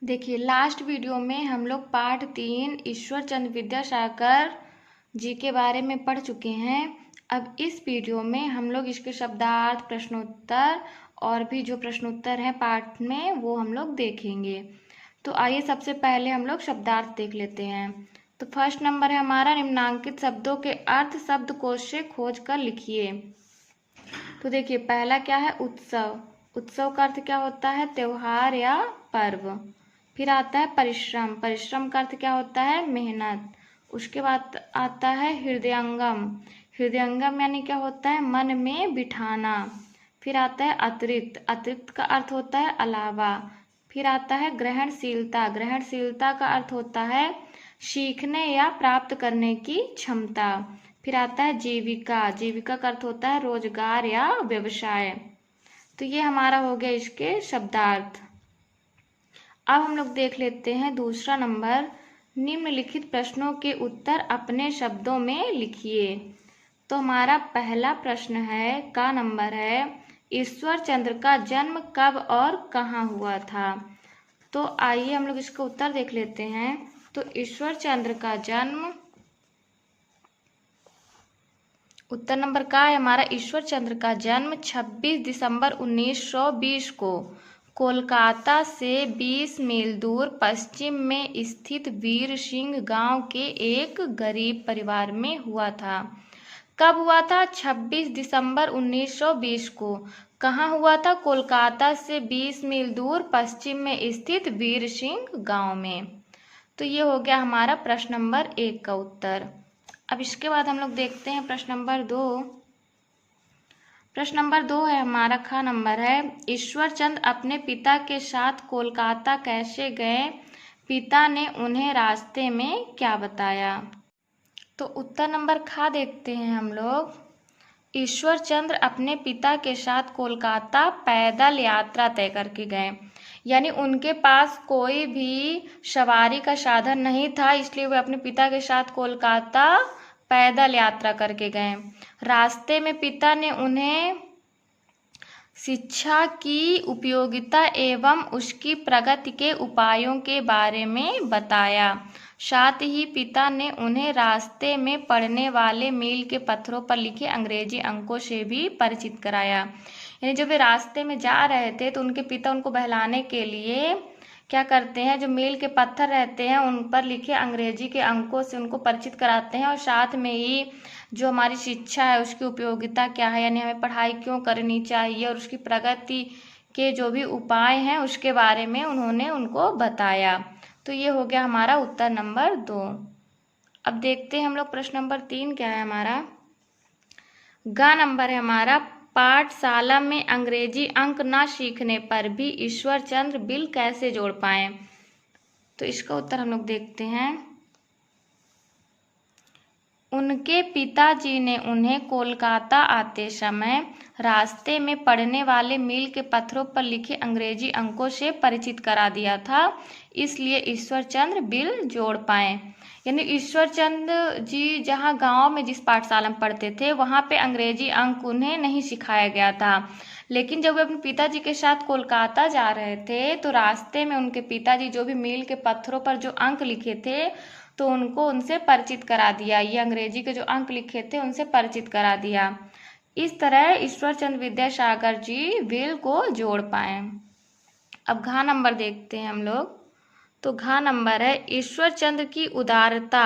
देखिए, last video में हम लोग पाठ 3 ईश्वर चंद्र विद्यासागर जी के बारे में पढ़ चुके हैं। अब इस वीडियो में हम लोग इसके शब्दार्थ, प्रश्नोत्तर और भी जो प्रश्नोत्तर हैं पाठ में वो हम लोग देखेंगे। तो आइए सबसे पहले हम लोग शब्दार्थ देख लेते हैं। तो फर्स्ट नंबर है हमारा, निम्नांकित शब्दों के अर्थ शब्दकोश से खोज कर लिखिए। तो देखिए, पहला क्या है, उत्सव। उत्सव का अर्थ क्या होता है, त्योहार या पर्व। फिर आता है परिश्रम। परिश्रम का अर्थ क्या होता है, मेहनत। उसके बाद आता है हृदयंगम। हृदयंगम यानी क्या होता है, मन में बिठाना। फिर आता है अतिरिक्त। अतिरिक्त का अर्थ होता है अलावा। फिर आता है ग्रहणशीलता। ग्रहणशीलता का अर्थ होता है सीखने या प्राप्त करने की क्षमता। फिर आता है जीविका। जीविका का अर्थ होता है रोजगार या व्यवसाय। तो ये हमारा हो गया इसके शब्दार्थ। अब हम लोग देख लेते हैं दूसरा नंबर, निम्नलिखित प्रश्नों के उत्तर अपने शब्दों में लिखिए। तो हमारा पहला प्रश्न है, का नंबर है, ईश्वर चंद्र का जन्म कब और कहाँ हुआ था। तो आइए हम लोग इसका उत्तर देख लेते हैं। तो ईश्वर चंद्र का जन्म, उत्तर नंबर का है हमारा, ईश्वर चंद्र का जन्म 26 दिसंबर 1920 को कोलकाता से 20 मील दूर पश्चिम में स्थित वीर सिंह गांव के एक गरीब परिवार में हुआ था। कब हुआ था, 26 दिसंबर 1920 को। कहाँ हुआ था, कोलकाता से 20 मील दूर पश्चिम में स्थित वीर सिंह गांव में। तो ये हो गया हमारा प्रश्न नंबर 1 का उत्तर। अब इसके बाद हम लोग देखते हैं प्रश्न नंबर 2। प्रश्न नंबर 2 है हमारा, खा नंबर है, ईश्वर चंद्र अपने पिता के साथ कोलकाता कैसे गए, पिता ने उन्हें रास्ते में क्या बताया। तो उत्तर नंबर खा देखते हैं हम लोग। ईश्वर चंद्र अपने पिता के साथ कोलकाता पैदल यात्रा तय करके गए, यानी उनके पास कोई भी सवारी का साधन नहीं था, इसलिए वे अपने पिता के साथ कोलकाता पैदल यात्रा करके गए। रास्ते में पिता ने उन्हें शिक्षा की उपयोगिता एवं उसकी प्रगति के उपायों के बारे में बताया। साथ ही पिता ने उन्हें रास्ते में पड़ने वाले मील के पत्थरों पर लिखे अंग्रेजी अंकों से भी परिचित कराया। यानी जब वे रास्ते में जा रहे थे तो उनके पिता उनको बहलाने के लिए क्या करते हैं, जो मील के पत्थर रहते हैं उन पर लिखे अंग्रेजी के अंकों से उनको परिचित कराते हैं, और साथ में ही जो हमारी शिक्षा है उसकी उपयोगिता क्या है, यानी हमें पढ़ाई क्यों करनी चाहिए और उसकी प्रगति के जो भी उपाय हैं उसके बारे में उन्होंने उनको बताया। तो ये हो गया हमारा उत्तर नंबर 2। अब देखते हैं हम लोग प्रश्न नंबर 3 क्या है हमारा। गा नंबर है हमारा, पाठशाला में अंग्रेजी अंक न सीखने पर भी ईश्वर चंद्र बिल कैसे जोड़ पाए। तो इसका उत्तर हम लोग देखते हैं। उनके पिताजी ने उन्हें कोलकाता आते समय रास्ते में पड़ने वाले मील के पत्थरों पर लिखे अंग्रेजी अंकों से परिचित करा दिया था, इसलिए ईश्वर चंद्र बिल जोड़ पाए। यानी ईश्वर चंद्र जी जहाँ गांव में जिस पाठशाला में पढ़ते थे वहाँ पे अंग्रेजी अंक उन्हें नहीं सिखाया गया था, लेकिन जब वे अपने पिताजी के साथ कोलकाता जा रहे थे तो रास्ते में उनके पिताजी जो भी मील के पत्थरों पर जो अंक लिखे थे तो उनको उनसे परिचित करा दिया। ये अंग्रेजी के जो अंक लिखे थे उनसे परिचित करा दिया। इस तरह ईश्वर चंद्र विद्यासागर जी बिल को जोड़ पाए। अब घा नंबर देखते हैं हम लोग। तो घा नंबर है, ईश्वर चंद्र की उदारता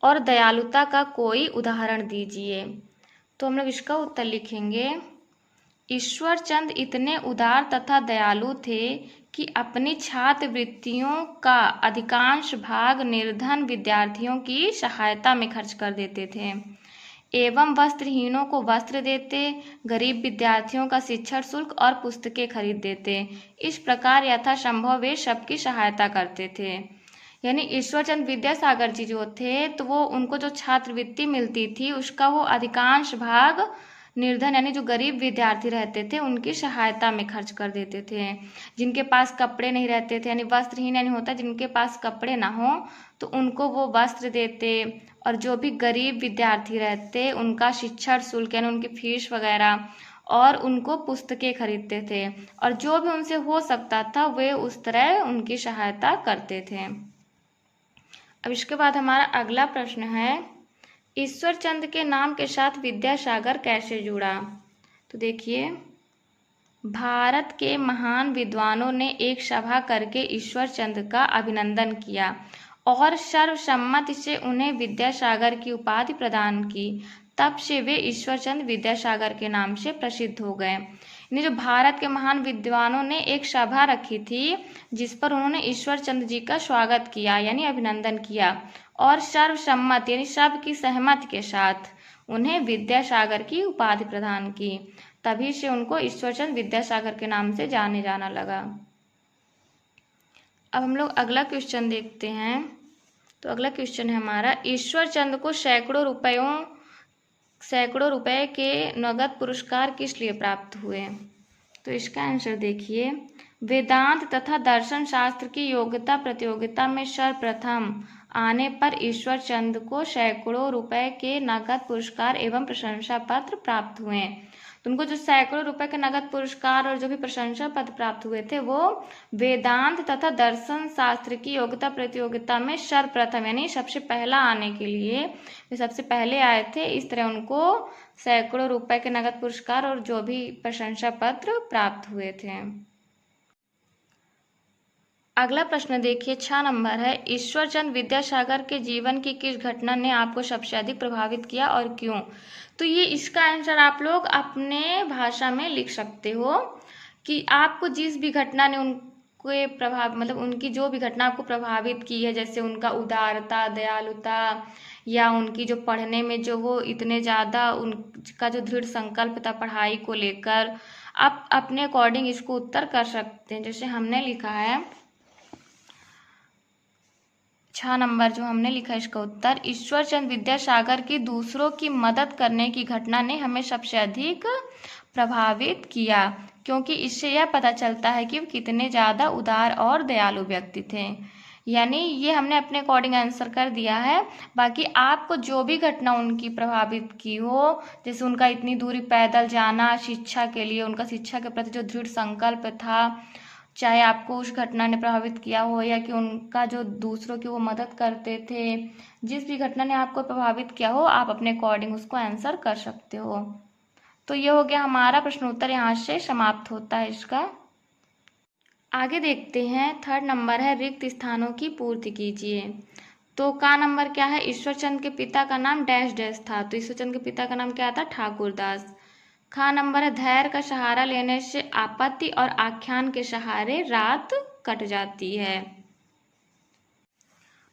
और दयालुता का कोई उदाहरण दीजिए। तो हम लोग इसका उत्तर लिखेंगे। ईश्वर चंद्र इतने उदार तथा दयालु थे कि अपनी छात्रवृत्तियों का अधिकांश भाग निर्धन विद्यार्थियों की सहायता में खर्च कर देते थे एवं वस्त्रहीनों को वस्त्र देते, गरीब विद्यार्थियों का शिक्षण शुल्क और पुस्तकें खरीद देते। इस प्रकार यथासंभव वे सबकी सहायता करते थे। यानी ईश्वर चंद्र विद्यासागर जी जो थे तो वो उनको जो छात्रवृत्ति मिलती थी उसका वो अधिकांश भाग निर्धन यानी जो गरीब विद्यार्थी रहते थे उनकी सहायता में खर्च कर देते थे। जिनके पास कपड़े नहीं रहते थे, यानी वस्त्रहीन यानी होता जिनके पास कपड़े ना हो तो उनको वो वस्त्र देते, और जो भी गरीब विद्यार्थी रहते उनका शिक्षण शुल्क यानी उनकी फीस वगैरह और उनको पुस्तकें खरीदते थे और जो भी उनसे हो सकता था वे उस तरह उनकी सहायता करते थे। अब इसके बाद हमारा अगला प्रश्न है, ईश्वरचंद के नाम के साथ विद्यासागर कैसे जुड़ा? तो देखिए, भारत के महान विद्वानों ने एक सभा करके ईश्वरचंद का अभिनंदन किया और सर्वसम्मति से उन्हें विद्यासागर की उपाधि प्रदान की। तब से वे ईश्वरचंद विद्यासागर के नाम से प्रसिद्ध हो गए। यानी जो भारत के महान विद्वानों ने एक सभा रखी थी जिस पर उन्होंने ईश्वरचंद जी का स्वागत किया यानी अभिनंदन किया और सर्वसम्मत यानी सबकी सहमति के साथ उन्हें विद्यासागर की उपाधि प्रदान की। तभी से उनको ईश्वरचंद विद्यासागर के नाम से जाने जाना लगा। अब हम लोग अगला क्वेश्चन देखते हैं। तो अगला क्वेश्चन है हमारा, ईश्वरचंद को सैकड़ों रुपए के नगद पुरस्कार किस लिए प्राप्त हुए? तो इसका आंसर देखिए, वेदांत तथा दर्शन शास्त्र की योग्यता प्रतियोगिता में सर्वप्रथम आने पर ईश्वरचंद को सैकड़ों रुपए के नगद पुरस्कार एवं प्रशंसा पत्र प्राप्त हुए। तो उनको जो सैकड़ों रुपए के नगद पुरस्कार और जो भी प्रशंसा पत्र प्राप्त हुए थे वो वेदांत तथा दर्शन शास्त्र की योग्यता प्रतियोगिता में सर्वप्रथम यानी सबसे पहला आने के लिए वे सबसे पहले आए थे। इस तरह उनको सैकड़ों रुपए के नगद पुरस्कार और जो भी प्रशंसा पत्र प्राप्त हुए थे। अगला प्रश्न देखिए, 6 नंबर है, ईश्वरचंद विद्यासागर के जीवन की किस घटना ने आपको सबसे अधिक प्रभावित किया और क्यों? तो ये इसका आंसर आप लोग अपने भाषा में लिख सकते हो कि आपको जिस भी घटना ने उनके उनकी जो भी घटना आपको प्रभावित की है, जैसे उनका उदारता, दयालुता या उनकी जो पढ़ने में जो वो इतने ज़्यादा उनका जो दृढ़ संकल्प था पढ़ाई को लेकर, आप अपने अकॉर्डिंग इसको उत्तर कर सकते हैं। जैसे हमने लिखा है 6 नंबर जो हमने लिखा है इसका उत्तर, ईश्वरचंद विद्यासागर की दूसरों की मदद करने की घटना ने हमें सबसे अधिक प्रभावित किया, क्योंकि इससे यह पता चलता है कि वो कितने ज़्यादा उदार और दयालु व्यक्ति थे। यानी ये हमने अपने अकॉर्डिंग आंसर कर दिया है। बाकी आपको जो भी घटना उनकी प्रभावित की हो, जैसे उनका इतनी दूरी पैदल जाना शिक्षा के लिए, उनका शिक्षा के प्रति जो दृढ़ संकल्प था, चाहे आपको उस घटना ने प्रभावित किया हो या कि उनका जो दूसरों की वो मदद करते थे, जिस भी घटना ने आपको प्रभावित किया हो आप अपने अकॉर्डिंग उसको आंसर कर सकते हो। तो ये हो गया हमारा प्रश्न उत्तर, यहाँ से समाप्त होता है इसका। आगे देखते हैं, 3rd नंबर है, रिक्त स्थानों की पूर्ति कीजिए। तो का नंबर क्या है, ईश्वरचंद के पिता का नाम डैश डैश था। तो ईश्वरचंद के पिता का नाम क्या था, ठाकुरदास। खा नंबर है, धैर्य का सहारा लेने से आपत्ति और आख्यान के सहारे रात कट जाती है।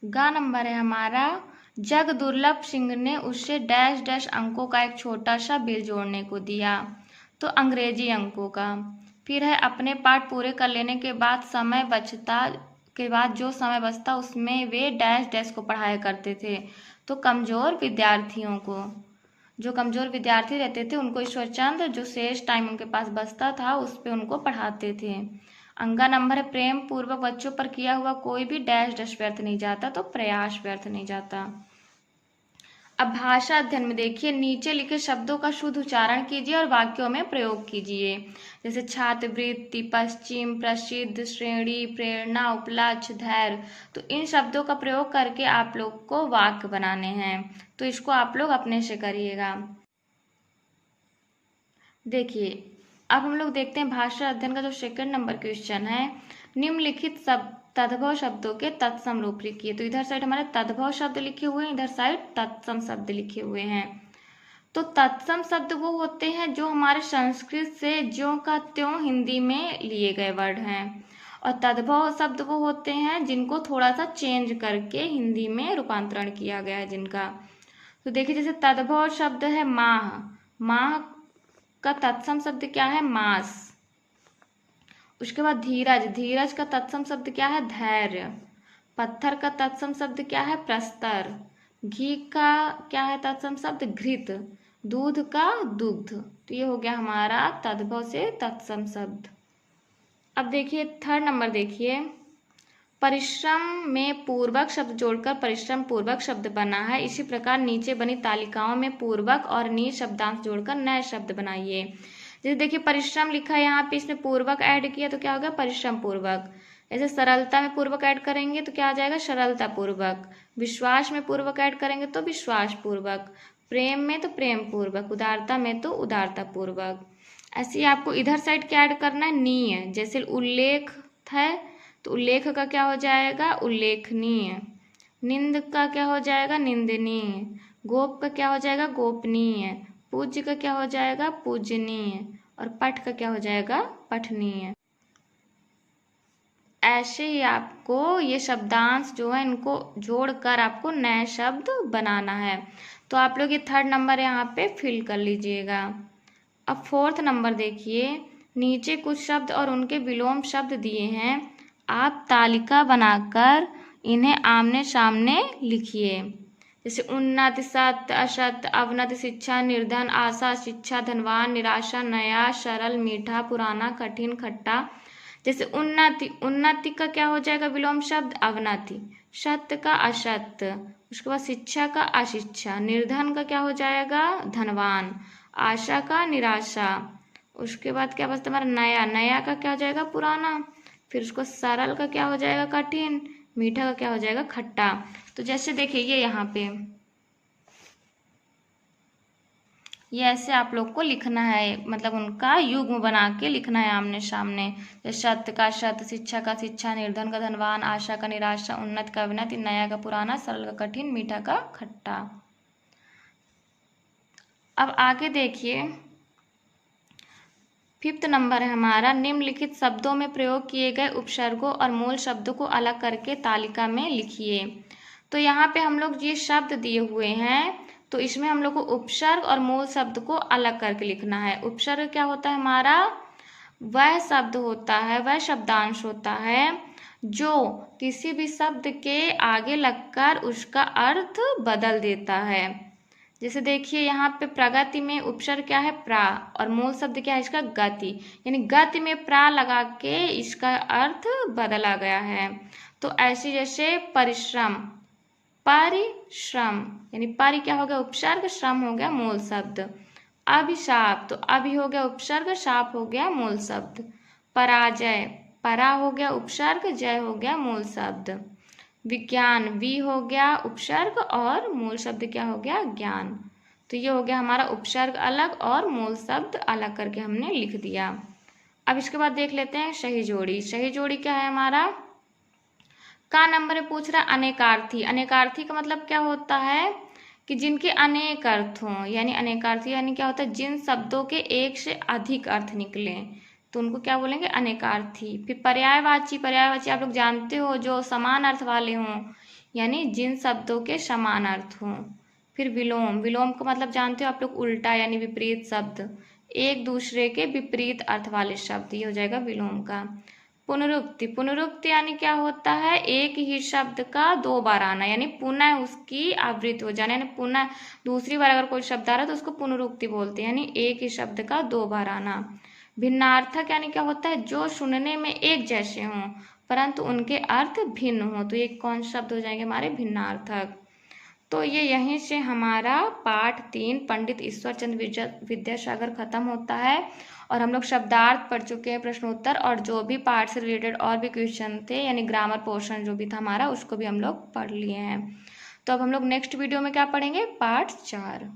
गा नंबर है हमारा, जग दुर्लभ सिंह ने उससे डैश डैश अंकों का एक छोटा सा बिल जोड़ने को दिया। तो अंग्रेजी अंकों का। फिर है, अपने पाठ पूरे कर लेने के बाद जो समय बचता उसमें वे डैश डैश को पढ़ाया करते थे। तो कमजोर विद्यार्थियों को, जो कमजोर विद्यार्थी रहते थे उनको ईश्वरचंद जो शेष टाइम उनके पास बचता था उस पे उनको पढ़ाते थे। अंगा नंबर है, प्रेम पूर्वक बच्चों पर किया हुआ कोई भी डैश डैश व्यर्थ नहीं जाता। तो प्रयास व्यर्थ नहीं जाता। अब भाषा अध्ययन में देखिए, नीचे लिखे शब्दों का शुद्ध उच्चारण कीजिए और वाक्यों में प्रयोग कीजिए। जैसे छात्रवृत्ति, पश्चिम, प्रसिद्ध, श्रेणी, प्रेरणा, उपलक्ष्य, धैर्य। तो इन शब्दों का प्रयोग करके आप लोग को वाक्य बनाने हैं, तो इसको आप लोग अपने से करिएगा। देखिए, अब हम लोग देखते हैं भाषा अध्ययन का जो 2nd नंबर क्वेश्चन है, निम्नलिखित तद्भव शब्दों के तत्सम रूप लिखिए। तो इधर साइड हमारे तद्भव शब्द लिखे हुए हैं, इधर साइड तत्सम शब्द लिखे हुए हैं। तो तत्सम शब्द वो होते हैं जो हमारे संस्कृत से ज्यों का त्यों हिंदी में लिए गए वर्ड हैं, और तद्भव शब्द वो होते हैं जिनको थोड़ा सा चेंज करके हिंदी में रूपांतरण किया गया है जिनका। तो देखिए, जैसे तद्भव शब्द है माह, माह का तत्सम शब्द क्या है, मास। उसके बाद धीरज, धीरज का तत्सम शब्द क्या है, धैर्य। पत्थर का तत्सम शब्द क्या है, प्रस्तर। घी का क्या है तत्सम शब्द, घृत। दूध का दुग्ध। तो ये हो गया हमारा तद्भव से तत्सम शब्द। अब देखिए 3rd नंबर देखिए, परिश्रम में पूर्वक शब्द जोड़कर परिश्रम पूर्वक शब्द बना है। इसी प्रकार नीचे बनी तालिकाओं में पूर्वक और नी शब्दांश जोड़कर नए शब्द बनाइए। जैसे देखिए परिश्रम लिखा है यहाँ पे, इसमें पूर्वक ऐड किया तो क्या हो गया परिश्रम पूर्वक। ऐसे सरलता में पूर्वक ऐड करेंगे तो क्या आ जाएगा सरलता पूर्वक। विश्वास में पूर्वक ऐड करेंगे तो विश्वास पूर्वक। प्रेम में तो प्रेम पूर्वक। उदारता में तो उदारता पूर्वक। ऐसे ही आपको इधर साइड क्या ऐड करना है नीय। जैसे उल्लेख है तो उल्लेख का क्या हो जाएगा उल्लेखनीय। निंद का क्या हो जाएगा निंदनीय। गोप का क्या हो जाएगा गोपनीय। पूज्य का क्या हो जाएगा पूजनीय। और पठ का क्या हो जाएगा पठनीय। ऐसे ही आपको ये शब्दांश जो है इनको जोड़कर आपको नए शब्द बनाना है। तो आप लोग ये 3rd नंबर यहाँ पे फिल कर लीजिएगा। अब 4th नंबर देखिए, नीचे कुछ शब्द और उनके विलोम शब्द दिए हैं, आप तालिका बनाकर इन्हें आमने सामने लिखिए। जैसे उन्नति सत्य असत्य अवनति शिक्षा निर्धन आशा शिक्षा धनवान निराशा नया सरल मीठा पुराना कठिन खट्टा। जैसे उन्नति, उन्नति का क्या हो जाएगा विलोम शब्द अवनति। सत्य का असत्य। उसके बाद शिक्षा का अशिक्षा। निर्धन का क्या हो जाएगा धनवान। आशा का निराशा। उसके बाद क्या बचता हमारा नया, नया का क्या हो जाएगा पुराना। फिर उसको सरल का क्या हो जाएगा कठिन। मीठा का क्या हो जाएगा खट्टा। तो जैसे देखिए ये यहाँ पे ये ऐसे आप लोग को लिखना है, मतलब उनका युग्म बना के लिखना है आमने सामने। जैसे सत्य का सत्य शिक्षा का शिक्षा निर्धन का धनवान आशा का निराशा उन्नत का विनत नया का पुराना सरल का कठिन मीठा का खट्टा। अब आगे देखिए 5th नंबर है हमारा, निम्नलिखित शब्दों में प्रयोग किए गए उपसर्गों और मूल शब्दों को अलग करके तालिका में लिखिए। तो यहाँ पे हम लोग ये शब्द दिए हुए हैं तो इसमें हम लोग को उपसर्ग और मूल शब्द को अलग करके लिखना है। उपसर्ग क्या होता है हमारा वह शब्द होता है, वह शब्दांश होता है जो किसी भी शब्द के आगे लगकर उसका अर्थ बदल देता है। जैसे देखिए यहाँ पे प्रगति में उपसर्ग क्या है प्रा और मूल शब्द क्या है इसका गति, यानी गति में प्रा लगा के इसका अर्थ बदला गया है। तो ऐसे जैसे परिश्रम, परिश्रम यानी परि क्या हो गया उपसर्ग, श्रम हो गया मूल शब्द। अभिशाप तो अभि हो गया उपसर्ग, शाप हो गया मूल शब्द। पराजय, परा हो गया उपसर्ग, जय हो गया मूल शब्द। विज्ञान, वी हो गया उपसर्ग और मूल शब्द क्या हो गया ज्ञान। तो ये हो गया हमारा उपसर्ग अलग और मूल शब्द अलग करके हमने लिख दिया। अब इसके बाद देख लेते हैं सही जोड़ी। सही जोड़ी क्या है हमारा का नंबर में पूछ रहा है अनेकार्थी। अनेकार्थी का मतलब क्या होता है कि जिनके अनेक अर्थ हों, यानी अनेकार्थी यानी क्या होता है जिन शब्दों के एक से अधिक अर्थ निकले तो उनको क्या बोलेंगे अनेकार्थी। फिर पर्यायवाची, पर्यायवाची आप लोग जानते हो जो समान अर्थ वाले हों, यानी जिन शब्दों के समान अर्थ हों। फिर विलोम, विलोम का मतलब जानते हो आप लोग उल्टा यानी विपरीत शब्द, एक दूसरे के विपरीत अर्थ वाले शब्द, ये हो जाएगा विलोम का। पुनरुक्ति, पुनरुक्ति यानी क्या होता है एक ही शब्द का 2 बार आना, यानी पुनः उसकी आवृत्ति हो जाना, यानी पुनः दूसरी बार अगर कोई शब्द आ रहा है तो उसको पुनरुक्ति बोलते हैं, यानी एक ही शब्द का 2 बार आना। भिन्नार्थक यानी क्या होता है जो सुनने में एक जैसे हों परंतु उनके अर्थ भिन्न हो, तो ये कौन शब्द हो जाएंगे हमारे भिन्नार्थक। तो ये यहीं से हमारा पाठ 3 पंडित ईश्वरचंद्र विद्यासागर खत्म होता है और हम लोग शब्दार्थ पढ़ चुके हैं, प्रश्नोत्तर और जो भी पाठ से रिलेटेड और भी क्वेश्चन थे यानी ग्रामर पोर्शन जो भी था हमारा उसको भी हम लोग पढ़ लिए हैं। तो अब हम लोग नेक्स्ट वीडियो में क्या पढ़ेंगे पाठ 4।